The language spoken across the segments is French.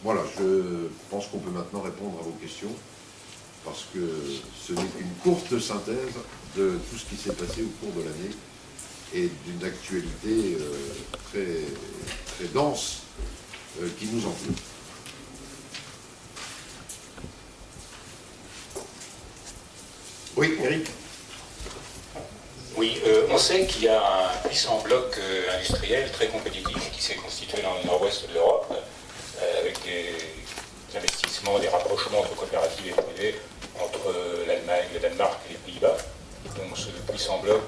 Voilà, je pense qu'on peut maintenant répondre à vos questions, parce que ce n'est qu'une courte synthèse de tout ce qui s'est passé au cours de l'année et d'une actualité très, très dense qui nous entoure. Oui, Eric. Oui, on sait qu'il y a un puissant bloc industriel très compétitif qui s'est constitué dans le nord-ouest de l'Europe, avec des investissements, des rapprochements entre coopératives et privées, entre l'Allemagne, le Danemark et les Pays-Bas. Donc ce puissant bloc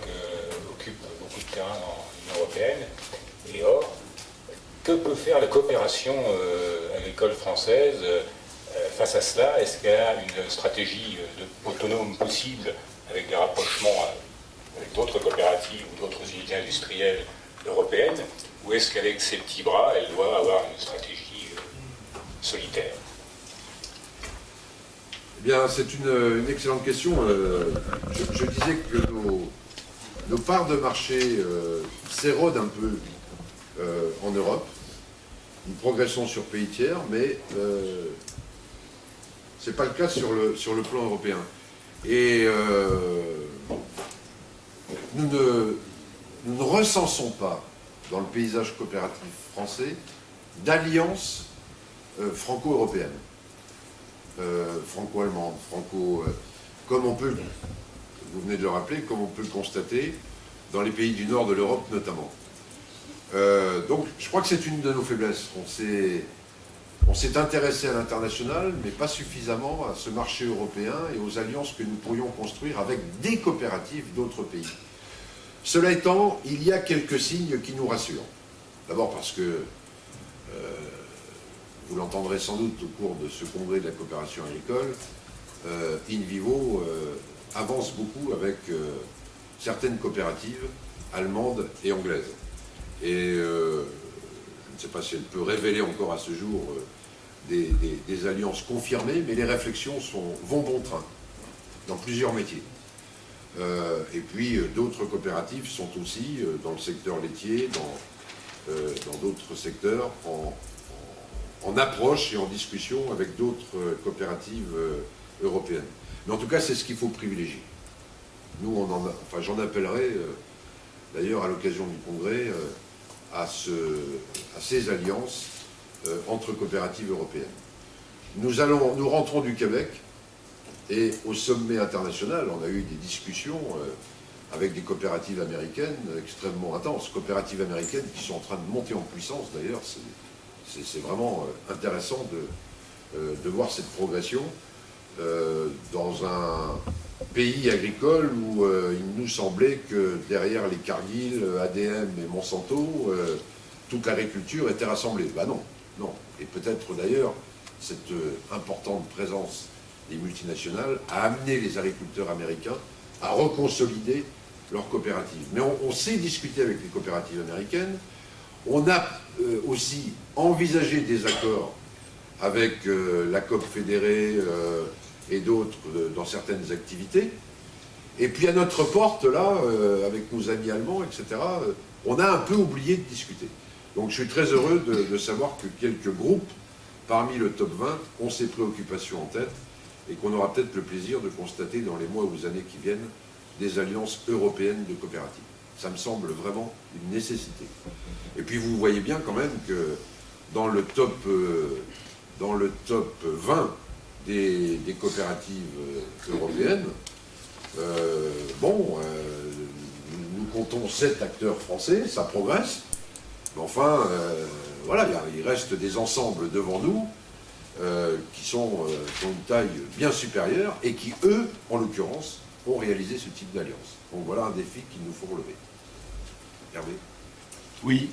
occupe beaucoup de terrain dans l'Union européenne. Et or, que peut faire la coopération agricole française face à cela? Est-ce qu'elle a une stratégie autonome possible avec des rapprochements avec d'autres coopératives ou d'autres unités industrielles européennes, ou est-ce qu'avec ses petits bras, elle doit avoir une stratégie solitaire? Eh bien, c'est une excellente question. Je disais que nos parts de marché s'érodent un peu en Europe. Nous progressons sur pays tiers, mais ce n'est pas le cas sur le plan européen. Et nous ne recensons pas dans le paysage coopératif français d'alliance franco-européenne, franco-allemande, comme on peut, vous venez de le rappeler, comme on peut le constater dans les pays du nord de l'Europe notamment. Donc je crois que c'est une de nos faiblesses. On s'est intéressé à l'international, mais pas suffisamment à ce marché européen et aux alliances que nous pourrions construire avec des coopératives d'autres pays. Cela étant, il y a quelques signes qui nous rassurent. D'abord parce que, vous l'entendrez sans doute au cours de ce congrès de la coopération agricole, InVivo avance beaucoup avec certaines coopératives allemandes et anglaises. Et je ne sais pas si elle peut révéler encore à ce jour des alliances confirmées, mais les réflexions vont bon train dans plusieurs métiers. Et puis d'autres coopératives sont aussi dans le secteur laitier, dans d'autres secteurs, en approche et en discussion avec d'autres coopératives européennes. Mais en tout cas, c'est ce qu'il faut privilégier. Nous, j'en appellerai d'ailleurs à l'occasion du congrès à ces alliances entre coopératives européennes. Nous rentrons du Québec et au sommet international, on a eu des discussions avec des coopératives américaines extrêmement intenses, coopératives américaines qui sont en train de monter en puissance d'ailleurs. C'est vraiment intéressant de voir cette progression dans un pays agricole où il nous semblait que derrière les Cargill, ADM et Monsanto, toute l'agriculture était rassemblée. Ben non, non. Et peut-être d'ailleurs cette importante présence des multinationales a amené les agriculteurs américains à reconsolider leurs coopératives. Mais on sait discuter avec les coopératives américaines. On a aussi envisagé des accords avec la COP fédérée et d'autres dans certaines activités. Et puis à notre porte, là, avec nos amis allemands, etc., on a un peu oublié de discuter. Donc je suis très heureux de savoir que quelques groupes, parmi le top 20, ont ces préoccupations en tête et qu'on aura peut-être le plaisir de constater dans les mois ou les années qui viennent des alliances européennes de coopératives. Ça me semble vraiment une nécessité. Et puis vous voyez bien quand même que dans le top 20 des coopératives européennes, nous comptons 7 acteurs français, ça progresse, mais enfin, voilà, il reste des ensembles devant nous qui ont une taille bien supérieure et qui, eux, en l'occurrence, ont réalisé ce type d'alliance. Donc voilà un défi qu'il nous faut relever. Hervé ? Oui.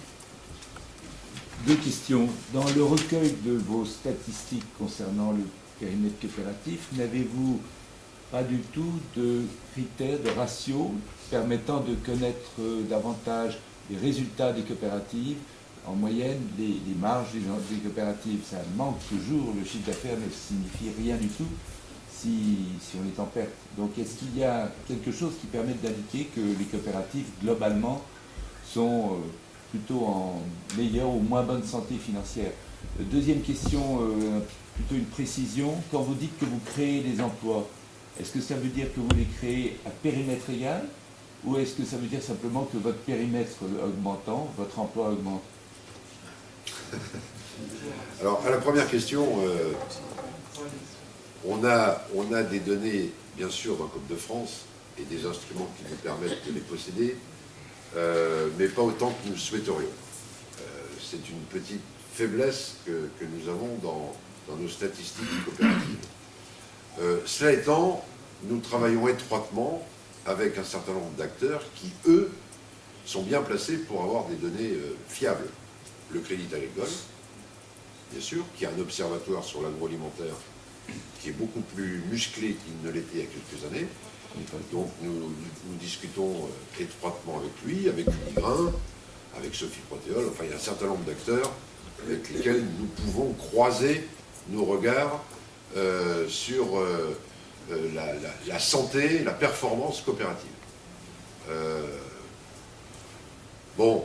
2 questions. Dans le recueil de vos statistiques concernant le périmètre coopératif, n'avez-vous pas du tout de critères, de ratios permettant de connaître davantage les résultats des coopératives? En moyenne, les marges des coopératives, ça manque toujours, le chiffre d'affaires ne signifie rien du tout si on est en perte. Donc est-ce qu'il y a quelque chose qui permette d'indiquer que les coopératives, globalement, sont plutôt en meilleure ou moins bonne santé financière. Deuxième question, plutôt une précision. Quand vous dites que vous créez des emplois, est-ce que ça veut dire que vous les créez à périmètre égal ou est-ce que ça veut dire simplement que votre périmètre augmentant, votre emploi augmente? Alors, à la première question, on a des données, bien sûr, dans Côte de France et des instruments qui nous permettent de les posséder, mais pas autant que nous le souhaiterions. C'est une petite faiblesse que nous avons dans nos statistiques coopératives. Cela étant, nous travaillons étroitement avec un certain nombre d'acteurs qui, eux, sont bien placés pour avoir des données fiables. Le Crédit Agricole, bien sûr, qui a un observatoire sur l'agroalimentaire qui est beaucoup plus musclé qu'il ne l'était il y a quelques années. Donc nous discutons étroitement avec lui, avec Unigrin, avec Sophie Protéol, enfin il y a un certain nombre d'acteurs avec lesquels nous pouvons croiser nos regards sur la santé, la performance coopérative. Bon,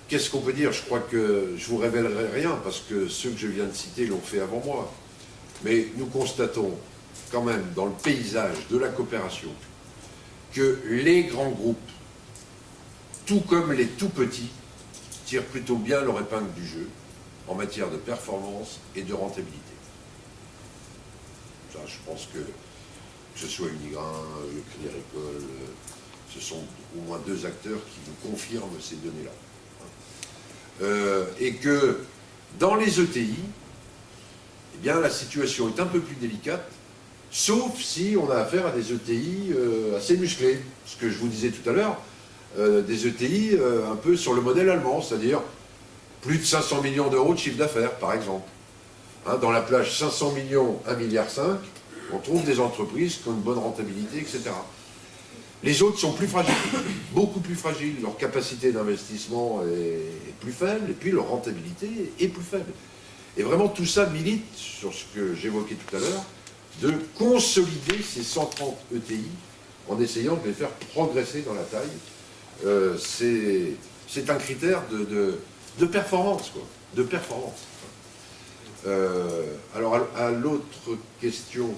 qu'est-ce qu'on peut dire? Je crois que je ne vous révélerai rien, parce que ceux que je viens de citer l'ont fait avant moi. Mais nous constatons quand même dans le paysage de la coopération que les grands groupes, tout comme les tout petits, tirent plutôt bien leur épingle du jeu en matière de performance et de rentabilité. Ça, je pense que ce soit Unigrin, le Crédit Agricole, ce sont au moins deux acteurs qui nous confirment ces données-là. Et que dans les ETI, eh bien, la situation est un peu plus délicate, sauf si on a affaire à des ETI assez musclés. Ce que je vous disais tout à l'heure, des ETI un peu sur le modèle allemand, c'est-à-dire plus de 500 millions d'euros de chiffre d'affaires, par exemple. Hein, dans la plage 500 millions, 1,5 milliard, on trouve des entreprises qui ont une bonne rentabilité, etc. Les autres sont plus fragiles, beaucoup plus fragiles. Leur capacité d'investissement est plus faible, et puis leur rentabilité est plus faible. Et vraiment, tout ça milite sur ce que j'évoquais tout à l'heure, de consolider ces 130 ETI en essayant de les faire progresser dans la taille. C'est un critère de performance, quoi, de performance. Alors, à l'autre question,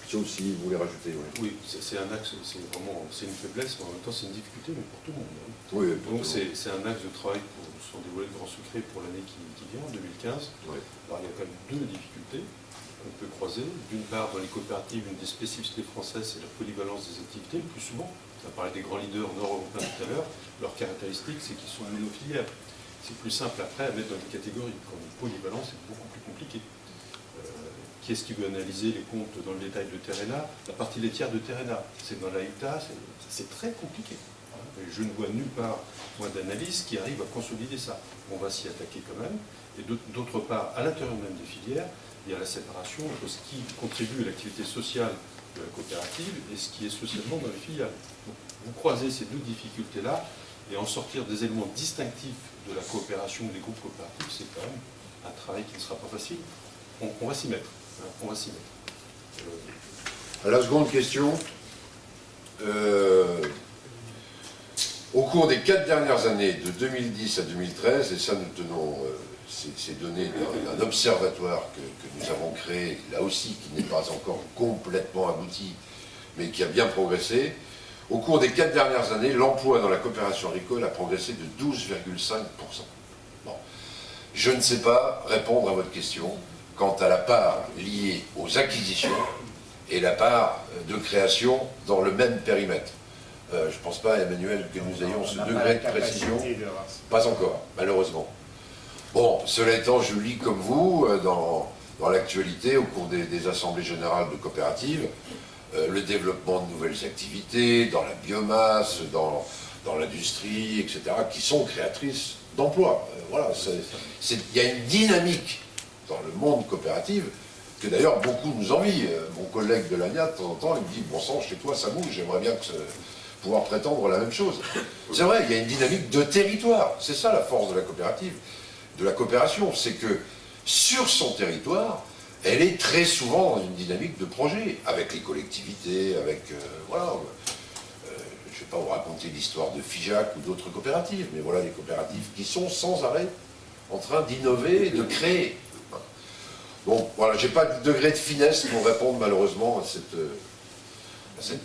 sauf si vous voulez rajouter. Ouais. Oui, c'est un axe, c'est une faiblesse, mais en même temps c'est une difficulté, mais pour tout le monde. Hein. Oui, donc c'est un axe de travail sans dévoiler de grands secrets pour l'année qui vient, en 2015. Ouais. Alors il y a quand même deux difficultés qu'on peut croiser. D'une part, dans les coopératives, une des spécificités françaises, c'est la polyvalence des activités. Le plus souvent, on a parlé des grands leaders nord-européens tout à l'heure, leur caractéristique, c'est qu'ils sont monofiliaires. C'est plus simple après à mettre dans une catégorie. Quand une polyvalence, c'est beaucoup plus compliqué. Qui est-ce qui veut analyser les comptes dans le détail de Terrena? La partie laitière de Terrena, c'est dans la ITA, c'est très compliqué. Et je ne vois nulle part, moi, d'analyse qui arrive à consolider ça. On va s'y attaquer quand même. Et d'autre part, à l'intérieur même des filières, il y a la séparation entre ce qui contribue à l'activité sociale de la coopérative et ce qui est socialement dans les filiales. Donc, vous croisez ces deux difficultés-là et en sortir des éléments distinctifs de la coopération des groupes coopératifs, c'est quand même un travail qui ne sera pas facile. On va s'y mettre. On va s'y mettre. La seconde question. Au cours des 4 dernières années, de 2010 à 2013, et ça nous tenons ces données d'un observatoire que nous avons créé, là aussi qui n'est pas encore complètement abouti, mais qui a bien progressé, au cours des 4 dernières années, l'emploi dans la coopération agricole a progressé de 12,5%. Bon. Je ne sais pas répondre à votre question quant à la part liée aux acquisitions et la part de création dans le même périmètre. Je ne pense pas, Emmanuel, que nous ayons ce degré de précision. Pas encore, malheureusement. Bon, cela étant, je lis comme vous, dans l'actualité, au cours des assemblées générales de coopératives, le développement de nouvelles activités, dans la biomasse, dans l'industrie, etc., qui sont créatrices d'emplois. Voilà, il y a une dynamique dans le monde coopératif, que d'ailleurs beaucoup nous envient. Mon collègue de l'ANIA, de temps en temps, il me dit « Bon sang, chez toi ça bouge, j'aimerais bien pouvoir prétendre la même chose ». C'est vrai, il y a une dynamique de territoire. C'est ça la force de la coopérative, de la coopération. C'est que sur son territoire, elle est très souvent dans une dynamique de projet, avec les collectivités, avec... voilà. je ne vais pas vous raconter l'histoire de FIJAC ou d'autres coopératives, mais voilà des coopératives qui sont sans arrêt en train d'innover et de créer. Donc voilà, je n'ai pas de degré de finesse pour répondre malheureusement à cette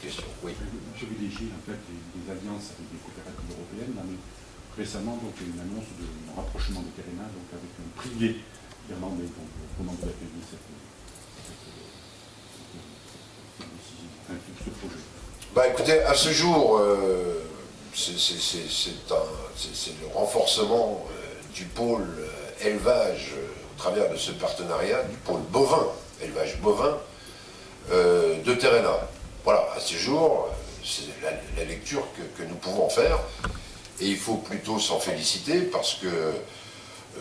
question. Oui. Je privilégie en fait des alliances avec des coopératives européennes. Là, mais récemment, donc, il y a une annonce de rapprochement de Terena donc, avec un privé irlandais. Donc, comment vous avez vu ce projet? Bah écoutez, à ce jour, c'est le renforcement du pôle élevage au travers de ce partenariat, du pôle bovin, élevage bovin, de Terena. Voilà, à ce jour, c'est la lecture que nous pouvons faire, et il faut plutôt s'en féliciter parce que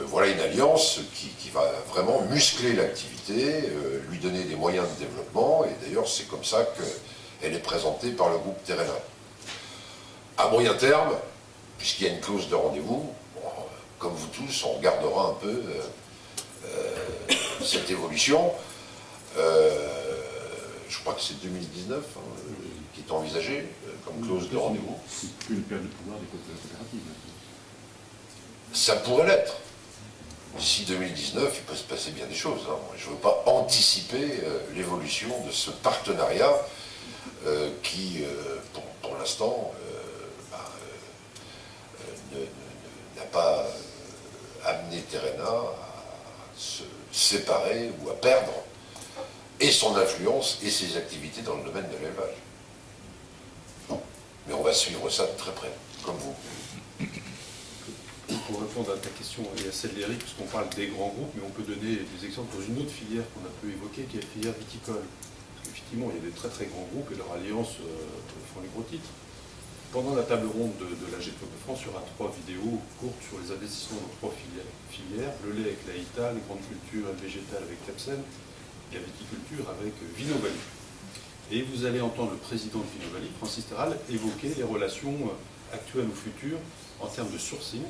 voilà une alliance qui va vraiment muscler l'activité, lui donner des moyens de développement, et d'ailleurs c'est comme ça qu'elle est présentée par le groupe Terena. À moyen terme, puisqu'il y a une clause de rendez-vous, bon, comme vous tous, on regardera un peu cette évolution. Je crois que c'est 2019 qui est envisagé comme clause de rendez-vous. C'est plus une perte de pouvoir des coopératives. Ça pourrait l'être. D'ici 2019, il peut se passer bien des choses. Je ne veux pas anticiper l'évolution de ce partenariat qui, pour l'instant, n'a pas amené Terena à se séparer ou à perdre et son influence et ses activités dans le domaine de l'élevage. Mais on va suivre ça de très près, comme vous. Pour répondre à ta question et à celle d'Éric, puisqu'on parle des grands groupes, mais on peut donner des exemples dans une autre filière qu'on a peu évoquée, qui est la filière viticole. Parce qu'effectivement, il y a des très très grands groupes et leur alliance font les gros titres. Pendant la table ronde de la GECO de France, il y aura 3 vidéos courtes sur les investissements dans 3 filières. Le lait avec l'AITA, les grandes cultures et le végétal avec Tepsen, et la viticulture avec Vinovali. Et vous allez entendre le président de Vinovali, Francis Terral, évoquer les relations actuelles ou futures en termes de sourcing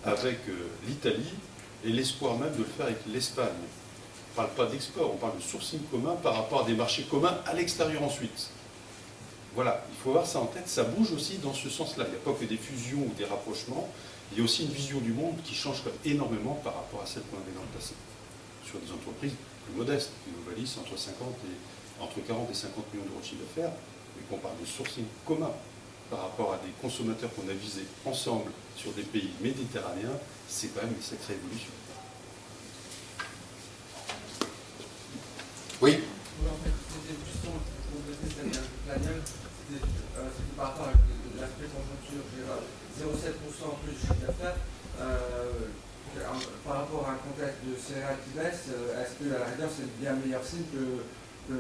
avec l'Italie et l'espoir même de le faire avec l'Espagne. On ne parle pas d'export, on parle de sourcing commun par rapport à des marchés communs à l'extérieur ensuite. Voilà, il faut avoir ça en tête, ça bouge aussi dans ce sens-là. Il n'y a pas que des fusions ou des rapprochements, il y a aussi une vision du monde qui change quand même énormément par rapport à celle qu'on avait dans le passé. Sur des entreprises plus modestes, Vinovali, c'est entre 40 et 50 millions d'euros de chiffre d'affaires, mais qu'on parle de sourcing commun par rapport à des consommateurs qu'on a visés ensemble sur des pays méditerranéens, c'est quand même une sacrée évolution. Oui. En fait, c'était justement pour compléter c'était par rapport à l'aspect conjoncture, 0,7% en plus de chiffre d'affaires. Par rapport à un contexte de céréales qui baisse, est-ce que à la rigueur c'est bien meilleur signe que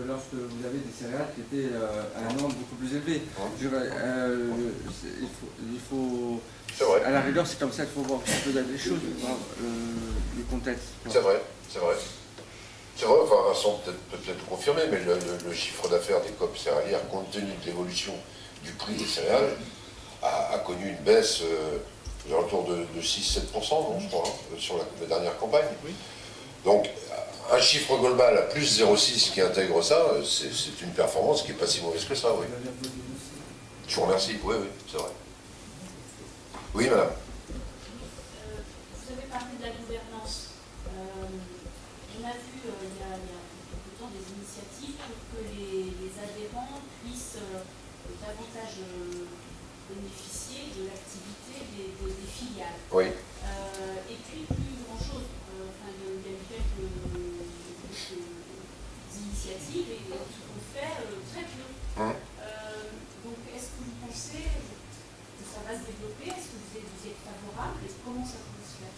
lorsque vous avez des céréales qui étaient à un nombre beaucoup plus élevé? Il faut à la rigueur, c'est comme ça qu'il faut voir un peu les choses, le contexte. C'est vrai, c'est vrai. C'est vrai, enfin Vincent peut-être confirmer, mais le chiffre d'affaires des coop céréalières, compte tenu de l'évolution du prix des céréales, a connu une baisse autour de 6-7%, non, je crois, sur la dernière campagne. Oui. Donc, un chiffre global à plus 0,6 qui intègre ça, c'est une performance qui n'est pas si mauvaise que ça, oui. Je vous remercie, oui, c'est vrai. Oui, madame. Vous avez parlé de la gouvernance. On a vu il y a quelque temps des initiatives pour que les adhérents puissent davantage bénéficier de l'activité des filiales. Oui. Et puis plus grand-chose. Enfin, il y a eu quelques initiatives et qui vont faire très peu. Donc est-ce que vous pensez que ça va se développer? Est-ce que vous êtes favorable? Et comment ça peut se faire?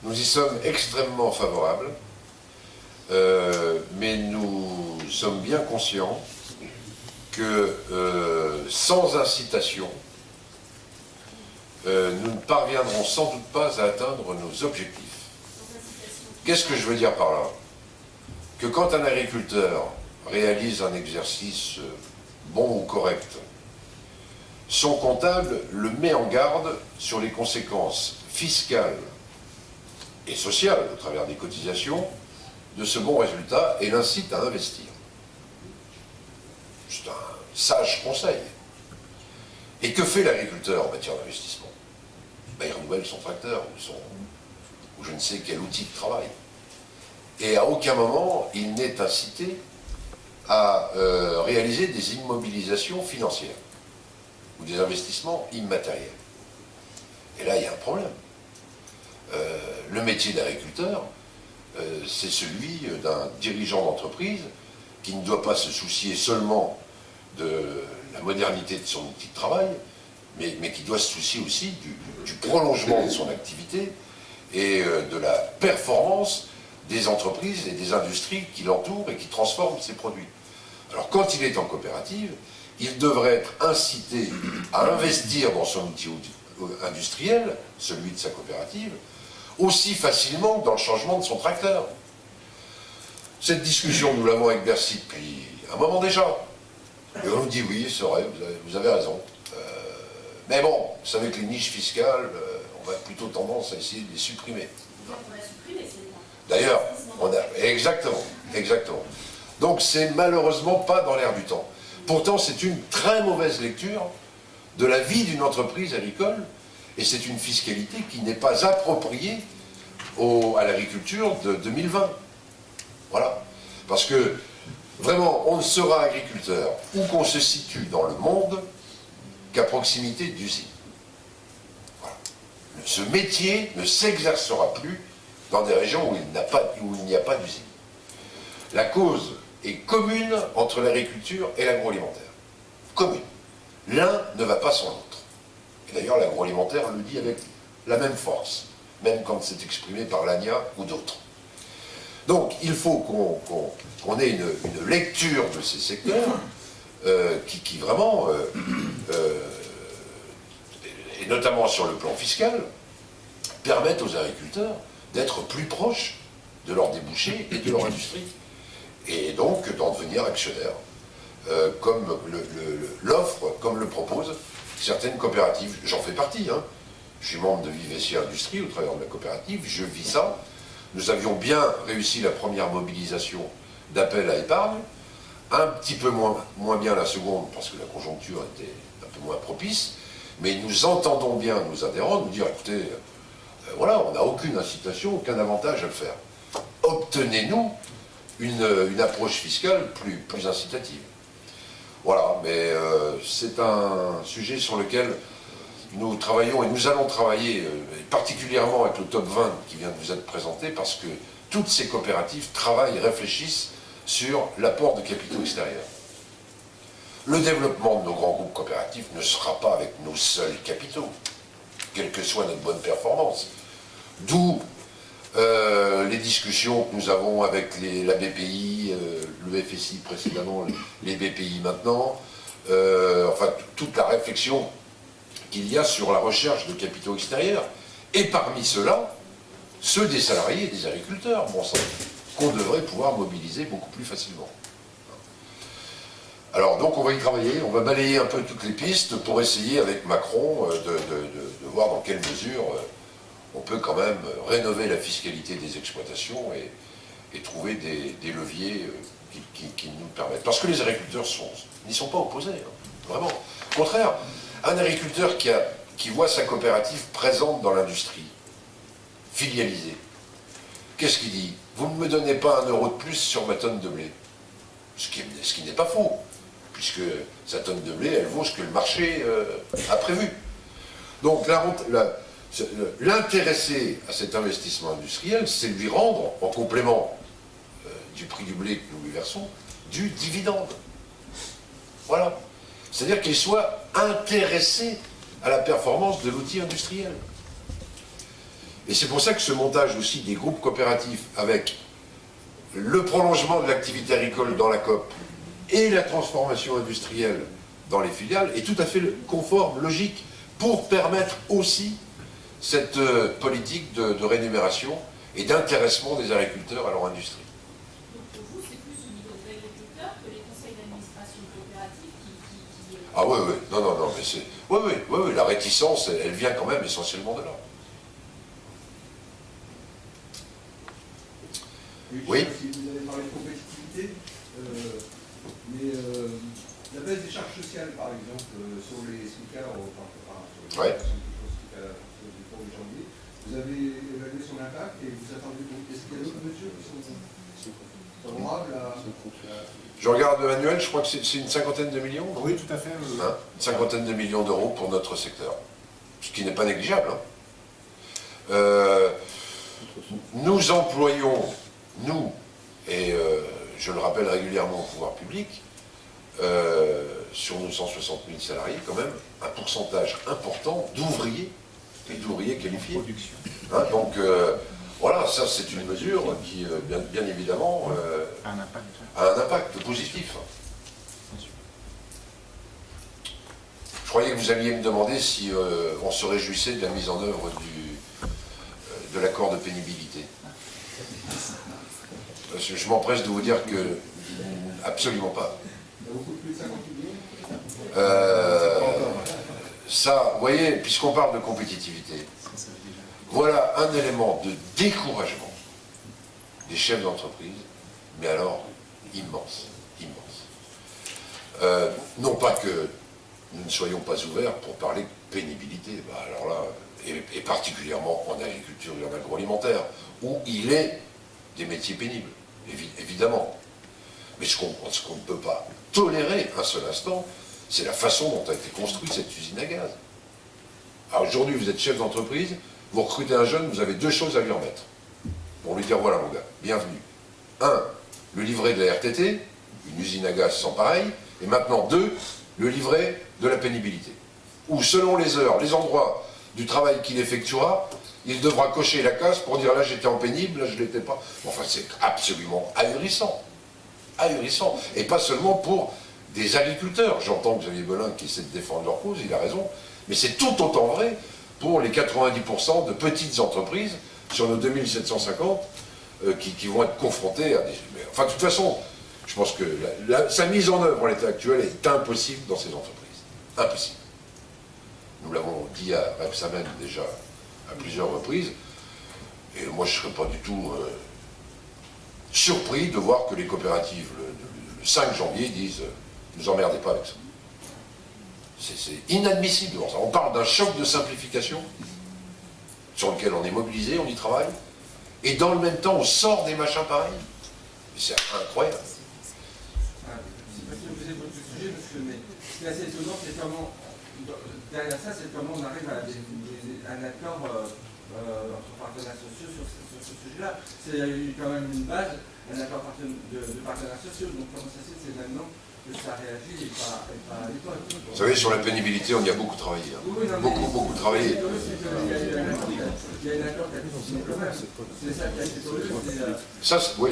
Nous y sommes extrêmement favorables, mais nous sommes bien conscients que sans incitation, nous ne parviendrons sans doute pas à atteindre nos objectifs. Qu'est-ce que je veux dire par là? Que quand un agriculteur réalise un exercice bon ou correct, son comptable le met en garde sur les conséquences fiscales et sociales, au travers des cotisations, de ce bon résultat et l'incite à investir. C'est un sage conseil. Et que fait l'agriculteur en matière d'investissement? Il renouvelle son tracteur ou je ne sais quel outil de travail. Et à aucun moment, il n'est incité à réaliser des immobilisations financières ou des investissements immatériels. Et là, il y a un problème. Le métier d'agriculteur, c'est celui d'un dirigeant d'entreprise qui ne doit pas se soucier seulement de la modernité de son outil de travail, mais qui doit se soucier aussi du prolongement de son activité et de la performance des entreprises et des industries qui l'entourent et qui transforment ses produits. Alors quand il est en coopérative, il devrait être incité à investir dans son outil industriel, celui de sa coopérative, aussi facilement que dans le changement de son tracteur. Cette discussion, nous l'avons avec Bercy depuis un moment déjà. Et on nous dit oui, c'est vrai, vous avez raison. Mais bon, vous savez que les niches fiscales, on a plutôt tendance à essayer de les supprimer. On a supprimé celle-là. D'ailleurs, exactement. Donc c'est malheureusement pas dans l'air du temps. Pourtant, c'est une très mauvaise lecture de la vie d'une entreprise agricole, et c'est une fiscalité qui n'est pas appropriée à l'agriculture de 2020. Voilà. Parce que, vraiment, on ne sera agriculteur où qu'on se situe dans le monde qu'à proximité d'usines. Voilà. Ce métier ne s'exercera plus dans des régions où il n'y a pas d'usine. La cause est commune entre l'agriculture et l'agroalimentaire. Commune. L'un ne va pas sans l'autre. Et d'ailleurs, l'agroalimentaire le dit avec la même force, même quand c'est exprimé par l'ANIA ou d'autres. Donc, il faut qu'on ait une lecture de ces secteurs qui vraiment, et notamment sur le plan fiscal, permettent aux agriculteurs d'être plus proches de leurs débouchés et de leur industrie. Et donc d'en devenir actionnaires, comme l'offre, comme le proposent certaines coopératives. J'en fais partie, hein. Je suis membre de Vivessia Industrie au travers de la coopérative, je vis ça. Nous avions bien réussi la première mobilisation d'appel à épargne, un petit peu moins bien la seconde parce que la conjoncture était un peu moins propice, mais nous entendons bien nos adhérents nous dire, écoutez, voilà, on n'a aucune incitation, aucun avantage à le faire. Obtenez-nous une approche fiscale plus incitative. Voilà, mais c'est un sujet sur lequel nous travaillons et nous allons travailler particulièrement avec le top 20 qui vient de vous être présenté, parce que toutes ces coopératives travaillent et réfléchissent sur l'apport de capitaux extérieurs. Le développement de nos grands groupes coopératifs ne sera pas avec nos seuls capitaux, quelle que soit notre bonne performance. D'où les discussions que nous avons avec la BPI, le FSI précédemment, les BPI maintenant, enfin toute la réflexion qu'il y a sur la recherche de capitaux extérieurs, et parmi ceux-là, ceux des salariés et des agriculteurs, bon sang, qu'on devrait pouvoir mobiliser beaucoup plus facilement. Alors donc on va y travailler, on va balayer un peu toutes les pistes pour essayer avec Macron de voir dans quelle mesure on peut quand même rénover la fiscalité des exploitations et trouver des leviers qui nous permettent. Parce que les agriculteurs n'y sont pas opposés, hein, vraiment. Au contraire, un agriculteur qui voit sa coopérative présente dans l'industrie, filialisée, qu'est-ce qu'il dit? Vous ne me donnez pas 1 euro de plus sur ma tonne de blé. Ce qui n'est pas faux, puisque sa tonne de blé, elle vaut ce que le marché a prévu. Donc l'intéresser à cet investissement industriel, c'est lui rendre, en complément du prix du blé que nous lui versons, du dividende. Voilà. C'est-à-dire qu'il soit intéressé à la performance de l'outil industriel. Et c'est pour ça que ce montage aussi des groupes coopératifs avec le prolongement de l'activité agricole dans la COP et la transformation industrielle dans les filiales est tout à fait conforme, logique, pour permettre aussi cette politique de rémunération et d'intéressement des agriculteurs à leur industrie. Donc pour vous, c'est plus au niveau des agriculteurs que les conseils d'administration coopératifs qui... Ah oui, non, mais c'est... Oui, la réticence, elle vient quand même essentiellement de là. Oui. Si vous avez parlé de compétitivité, mais La baisse des charges sociales, par exemple, sur les smicards, sur les Ouais. personnes qui font SMIC à partir du 1er janvier, vous avez évalué son impact et vous attendez. Est-ce qu'il y a d'autres mesures qui sont favorables à. Je regarde le manuel, je crois que c'est une cinquantaine de millions. Non, Oui, tout à fait. hein, une cinquantaine de millions d'euros pour notre secteur, ce qui n'est pas négligeable. Hein. Nous employons, nous, et je le rappelle régulièrement au pouvoir public, sur nos 160 000 salariés, quand même, un pourcentage important d'ouvriers et d'ouvriers qualifiés. Hein, donc, voilà, ça c'est une mesure qui, bien évidemment, a un impact positif. Je croyais que vous alliez me demander si on se réjouissait de la mise en œuvre de l'accord de pénibilité. Parce que je m'empresse de vous dire que absolument pas. Beaucoup plus de 50 millions. Ça, vous voyez, puisqu'on parle de compétitivité, voilà un élément de découragement des chefs d'entreprise, mais alors immense, immense. Non pas que nous ne soyons pas ouverts pour parler de pénibilité, bah alors là, et particulièrement en agriculture et en agroalimentaire, où il est des métiers pénibles, évidemment. Mais ce qu'on ne peut pas tolérer un seul instant, c'est la façon dont a été construite cette usine à gaz. Alors aujourd'hui, vous êtes chef d'entreprise, vous recrutez un jeune, vous avez deux choses à lui remettre. Pour lui dire, voilà mon gars, bienvenue. Un, le livret de la RTT, une usine à gaz sans pareil, et maintenant deux, le livret de la pénibilité. Où selon les heures, les endroits du travail qu'il effectuera, il devra cocher la case pour dire là j'étais en pénible, là je ne l'étais pas. Enfin, c'est absolument ahurissant. Ahurissant. Et pas seulement pour des agriculteurs. J'entends que Xavier Belin qui essaie de défendre leur cause, il a raison. Mais c'est tout autant vrai pour les 90% de petites entreprises sur nos 2750 qui vont être confrontées à des... Enfin, de toute façon, je pense que sa mise en œuvre en l'état actuel est impossible dans ces entreprises. Impossible. Nous l'avons dit à Repsamen déjà à plusieurs reprises, et moi je ne serais pas du tout surpris de voir que les coopératives, le 5 janvier, disent « nous emmerdez pas avec ça ». C'est inadmissible de voir ça. On parle d'un choc de simplification sur lequel on est mobilisé, on y travaille, et dans le même temps on sort des machins pareils. C'est incroyable. Je ne sais pas si vous avez votre sujet, monsieur, mais ce qui est assez étonnant, c'est comment, derrière ça, c'est comment on arrive à un accord entre partenaires sociaux sur ce sujet-là. Il y a eu quand même une base, un accord de partenaires sociaux, donc comment ça se fait, c'est maintenant que ça réagit et pas à l'époque. Vous savez, sur la pénibilité, on y a beaucoup travaillé. Hein. Oui, non, beaucoup travaillé. Il y a un accord qui a été signé quand même. C'est ça qui a été étonnant. Ça, oui,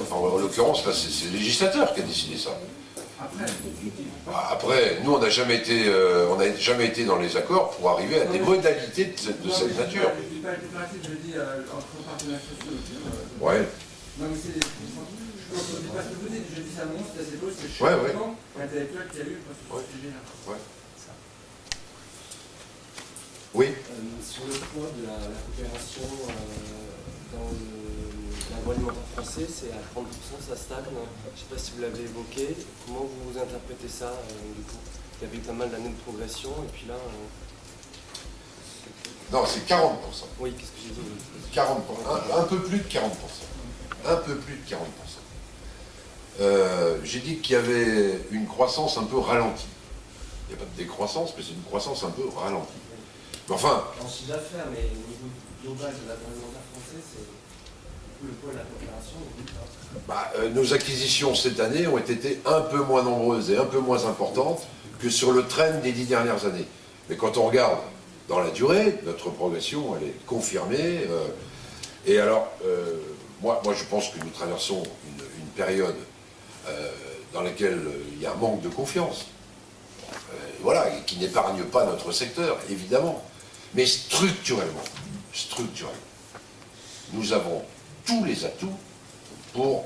enfin, en l'occurrence, là, c'est le législateur qui a décidé ça. Après, nous, on n'a jamais été dans les accords pour arriver à des modalités de cette nature. Je dis pas les coopératives, je dis entre partenaires sociaux. Ouais. Non, mais c'est... Je ne dis pas ce que vous dites, je dis ça mon c'est assez beau, c'est le changement intellectuel qu'il y a eu pour ce sujet-là. Ouais. Oui. Sur le poids de la coopération dans l'agroalimentaire français, c'est à 30%, ça stagne. Je ne sais pas si vous l'avez évoqué. Comment vous interprétez ça, du coup? Il y avait eu pas mal d'années de progression, et puis là... Non, c'est 40%. Oui, qu'est-ce que j'ai dit? 40%. Un peu plus de 40%. Un peu plus de 40%. J'ai dit qu'il y avait une croissance un peu ralentie. Il n'y a pas de décroissance, mais c'est une croissance un peu ralentie. Mais enfin... En chiffre d'affaires, mais au niveau global de l'agroalimentaire français, c'est le poids de la coopération. Nos acquisitions cette année ont été un peu moins nombreuses et un peu moins importantes que sur le trend des 10 dernières années. Mais quand on regarde dans la durée, notre progression, elle est confirmée. Et alors, moi, je pense que nous traversons une période dans laquelle il y a un manque de confiance. Voilà, et qui n'épargne pas notre secteur, évidemment. Mais structurellement, nous avons tous les atouts pour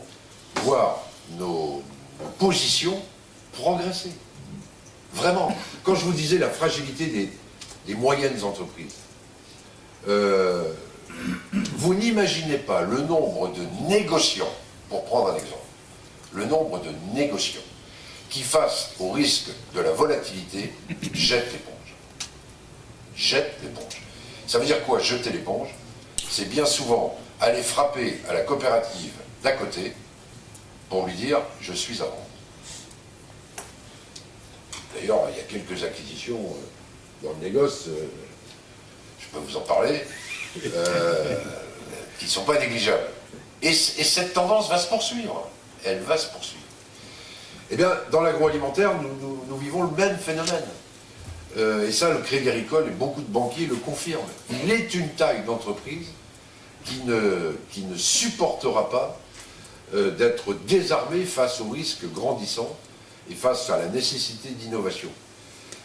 voir nos positions progresser. Vraiment. Quand je vous disais la fragilité des moyennes entreprises, vous n'imaginez pas le nombre de négociants, pour prendre un exemple, le nombre de négociants qui, face au risque de la volatilité, jette l'éponge. Jette l'éponge. Ça veut dire quoi, jeter l'éponge? C'est bien souvent aller frapper à la coopérative d'à côté pour lui dire « je suis à vendre ». D'ailleurs, il y a quelques acquisitions dans le négoce, je peux vous en parler, qui ne sont pas négligeables. Et cette tendance va se poursuivre. Elle va se poursuivre. Eh bien, dans l'agroalimentaire, nous vivons le même phénomène. Et ça, le Crédit Agricole et beaucoup de banquiers le confirment. Il est une taille d'entreprise qui ne supportera pas d'être désarmé face aux risques grandissants et face à la nécessité d'innovation.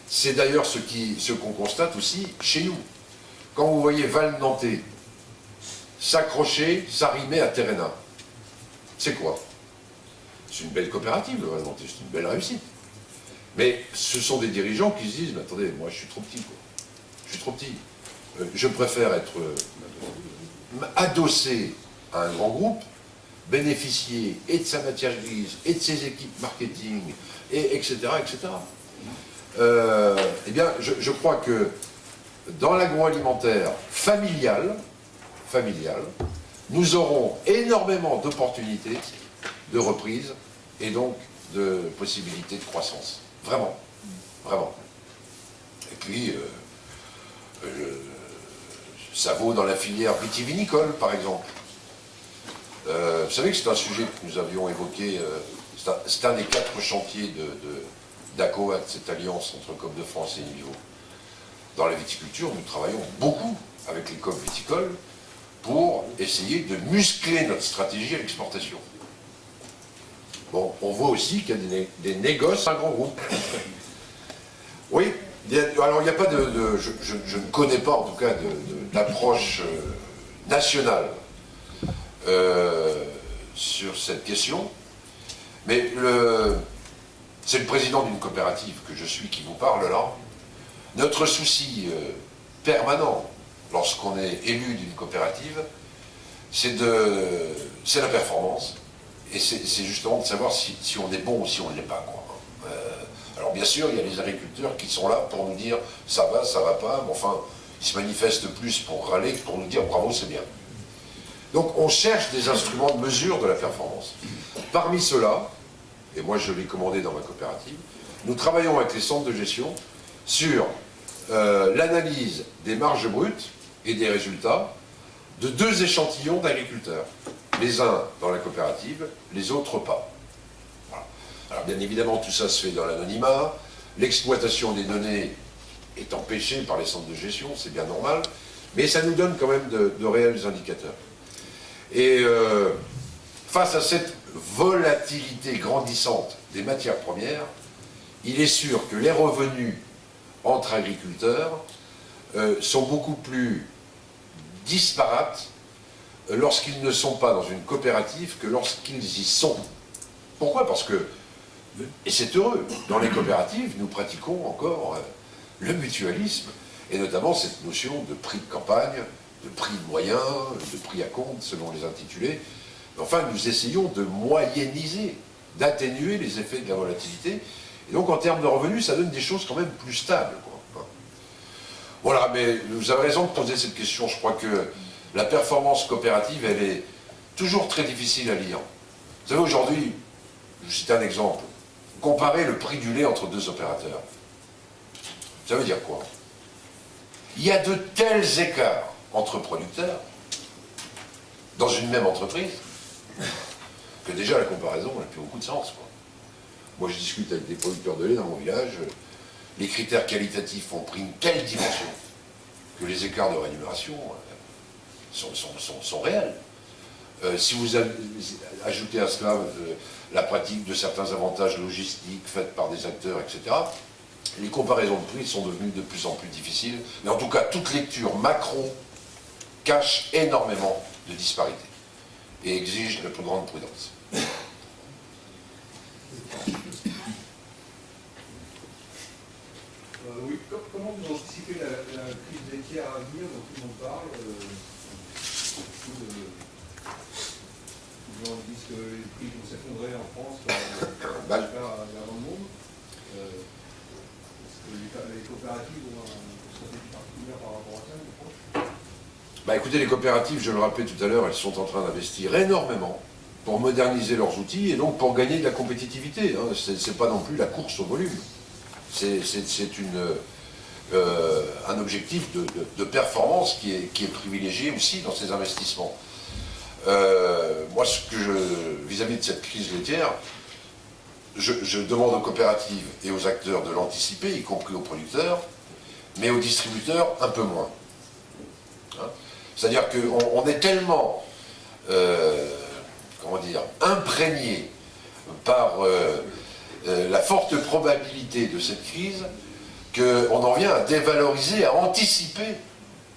C'est d'ailleurs ce qu'on constate aussi chez nous. Quand vous voyez Val-Nantais s'accrocher, s'arrimer à Terrena, c'est quoi? C'est une belle coopérative, le Val-Nantais, c'est une belle réussite. Mais ce sont des dirigeants qui se disent, mais attendez, moi je suis trop petit, quoi. Je suis trop petit. Je préfère être adossé à un grand groupe, bénéficier et de sa matière grise, et de ses équipes marketing, et etc., etc. Eh bien, je crois que dans l'agroalimentaire familial, nous aurons énormément d'opportunités de reprise et donc de possibilités de croissance. Vraiment. Vraiment. Et puis, ça vaut dans la filière vitivinicole, par exemple. Vous savez que c'est un sujet que nous avions évoqué, c'est un des 4 chantiers d'ACOA, cette alliance entre COP de France et INVIVO. Dans la viticulture, nous travaillons beaucoup avec les COP viticoles pour essayer de muscler notre stratégie à l'exportation. Bon, on voit aussi qu'il y a des négoces à grand groupe. Oui, alors il n'y a pas je ne connais pas en tout cas d'approche nationale sur cette question, mais c'est le président d'une coopérative que je suis qui vous parle là. Notre souci permanent lorsqu'on est élu d'une coopérative, c'est la performance. Et c'est justement de savoir si on est bon ou si on ne l'est pas, quoi. Alors bien sûr, il y a les agriculteurs qui sont là pour nous dire ça va pas, mais enfin, ils se manifestent plus pour râler que pour nous dire bravo, c'est bien. Donc on cherche des instruments de mesure de la performance. Parmi ceux-là, et moi je l'ai commandé dans ma coopérative, nous travaillons avec les centres de gestion sur l'analyse des marges brutes et des résultats de 2 échantillons d'agriculteurs. Les uns dans la coopérative, les autres pas. Voilà. Alors bien évidemment, tout ça se fait dans l'anonymat. L'exploitation des données est empêchée par les centres de gestion, c'est bien normal, mais ça nous donne quand même de réels indicateurs. Et face à cette volatilité grandissante des matières premières, il est sûr que les revenus entre agriculteurs sont beaucoup plus disparates lorsqu'ils ne sont pas dans une coopérative que lorsqu'ils y sont. Pourquoi? Parce que, et c'est heureux, dans les coopératives, nous pratiquons encore le mutualisme, et notamment cette notion de prix de campagne, de prix moyen, de prix à compte, selon les intitulés. Enfin, nous essayons de moyenniser, d'atténuer les effets de la volatilité, et donc en termes de revenus, ça donne des choses quand même plus stables, quoi. Voilà, mais vous avez raison de poser cette question. Je crois que la performance coopérative, elle est toujours très difficile à lire. Vous savez, aujourd'hui, je vous cite un exemple, comparer le prix du lait entre 2 opérateurs. Ça veut dire quoi? Il y a de tels écarts entre producteurs, dans une même entreprise, que déjà la comparaison n'a plus beaucoup de sens, quoi. Moi, je discute avec des producteurs de lait dans mon village, les critères qualitatifs ont pris une telle dimension que les écarts de rémunération sont réels. Si vous ajoutez à cela la pratique de certains avantages logistiques faits par des acteurs, etc., les comparaisons de prix sont devenues de plus en plus difficiles. Mais en tout cas, toute lecture macro cache énormément de disparités et exige la plus grande prudence. Oui, comment vous anticipez la crise laitière à venir dont tout le monde parle? Vous en que les prix vont s'effondrer en France, dans le monde. Est-ce que les coopératives ont une stratégie particulière par rapport à ça, une approche? Écoutez, les coopératives, je le rappelais tout à l'heure, elles sont en train d'investir énormément pour moderniser leurs outils et donc pour gagner de la compétitivité. Hein. C'est pas non plus la course au volume. C'est un objectif de performance qui est privilégié aussi dans ces investissements. Moi, vis-à-vis de cette crise laitière, je demande aux coopératives et aux acteurs de l'anticiper, y compris aux producteurs, mais aux distributeurs un peu moins. Hein. C'est-à-dire qu'on est tellement, imprégné par la forte probabilité de cette crise qu'on en vient à dévaloriser, à anticiper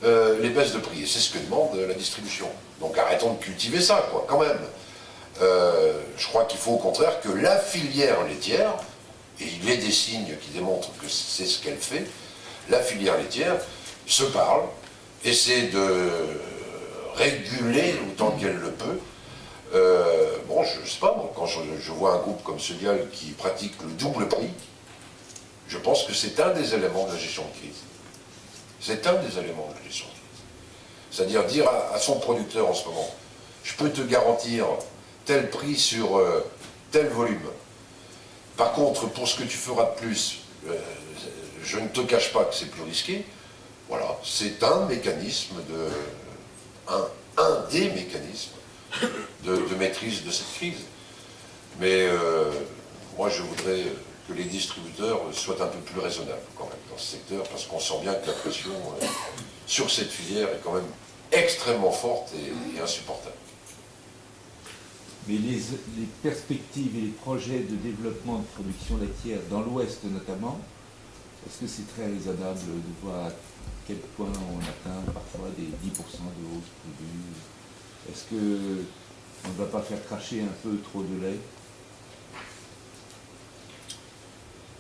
les baisses de prix. Et c'est ce que demande la distribution. Donc arrêtons de cultiver ça, quoi, quand même. Je crois qu'il faut au contraire que la filière laitière, et il y a des signes qui démontrent que c'est ce qu'elle fait, la filière laitière se parle, essaie de réguler autant qu'elle le peut. Je sais pas, quand je vois un groupe comme Sodial qui pratique le double prix, je pense que c'est un des éléments de la gestion de crise. C'est un des éléments de la gestion de crise. C'est-à-dire dire à son producteur en ce moment, je peux te garantir tel prix sur tel volume. Par contre, pour ce que tu feras de plus, je ne te cache pas que c'est plus risqué. Voilà, c'est un mécanisme un des mécanismes de maîtrise de cette crise. Mais moi, je voudrais que les distributeurs soient un peu plus raisonnables quand même dans ce secteur, parce qu'on sent bien que la pression sur cette filière est quand même extrêmement forte et insupportable. Mais les perspectives et les projets de développement de production laitière dans l'Ouest notamment, est-ce que c'est très raisonnable de voir à quel point on atteint parfois des 10% de hausse prévue? Est-ce qu'on ne va pas faire cracher un peu trop de lait?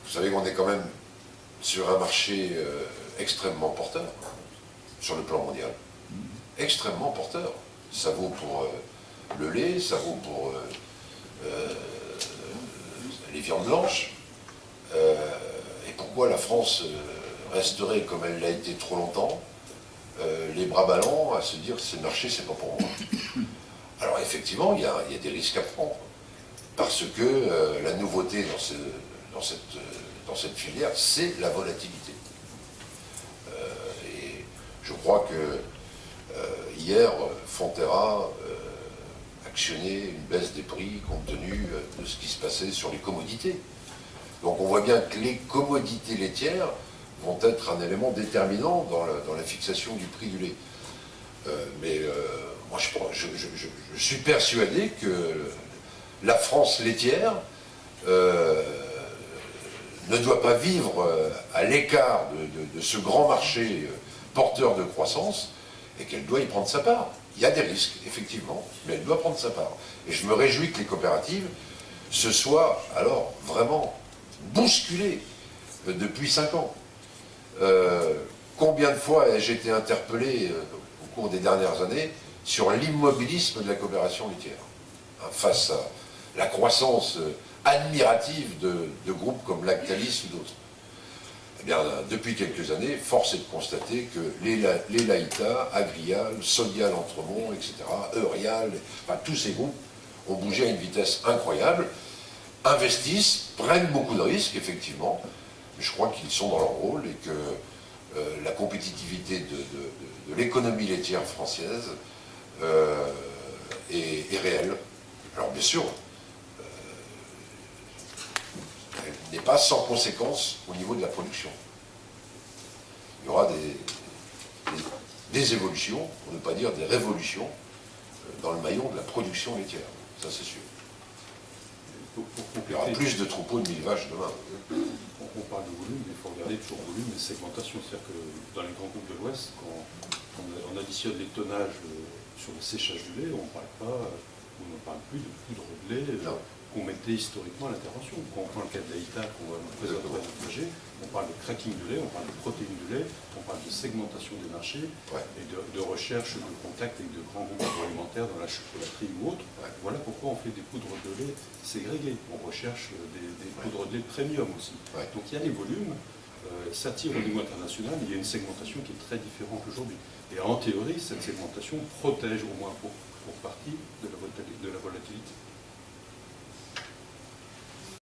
Vous savez qu'on est quand même sur un marché extrêmement porteur, sur le plan mondial. Extrêmement porteur. Ça vaut pour le lait, ça vaut pour les viandes blanches. Et pourquoi la France resterait comme elle l'a été trop longtemps, les bras ballants, à se dire ce marché, c'est pas pour moi. Alors effectivement, il y a des risques à prendre. Parce que la nouveauté dans cette filière, c'est la volatilité. Et je crois que hier, Fonterra actionnait une baisse des prix compte tenu de ce qui se passait sur les commodités. Donc on voit bien que les commodités laitières vont être un élément déterminant dans la fixation du prix du lait. Moi je suis persuadé que la France laitière ne doit pas vivre à l'écart de ce grand marché porteur de croissance et qu'elle doit y prendre sa part. Il y a des risques, effectivement, mais elle doit prendre sa part. Et je me réjouis que les coopératives se soient alors vraiment bousculées depuis 5 ans. Combien de fois ai-je été interpellé au cours des dernières années sur l'immobilisme de la coopération laitière, face à la croissance admirative de groupes comme Lactalis ou d'autres. Eh bien, depuis quelques années, force est de constater que les Laïta, Agrial, Sodial Entremont, etc., Eurial, tous ces groupes ont bougé à une vitesse incroyable, investissent, prennent beaucoup de risques, effectivement, mais je crois qu'ils sont dans leur rôle et que la compétitivité de l'économie laitière française est réelle. Alors bien sûr, elle n'est pas sans conséquences au niveau de la production. Il y aura des évolutions, pour ne pas dire des révolutions, dans le maillon de la production laitière, ça c'est sûr. Il y aura plus de troupeaux de 1000 vaches demain. On parle de volume, mais il faut regarder toujours volume et segmentation. C'est-à-dire que dans les grands groupes de l'Ouest, quand on additionne les tonnages sur le séchage du lait, on ne parle plus de poudre de lait qu'on mettait historiquement à l'intervention. Quand on prend le cas d'Aïta, qu'on va présenter à projet, on parle de cracking de lait, on parle de protéines de lait, on parle de segmentation des marchés et de recherche de contact avec de grands groupes agroalimentaires dans la chocolaterie ou autre. Voilà pourquoi on fait des poudres de lait ségrégées. On recherche des poudres de lait premium aussi. Donc il y a les volumes, ça tire au niveau international, il y a une segmentation qui est très différente aujourd'hui. Et en théorie, cette segmentation protège au moins pour partie de la volatilité.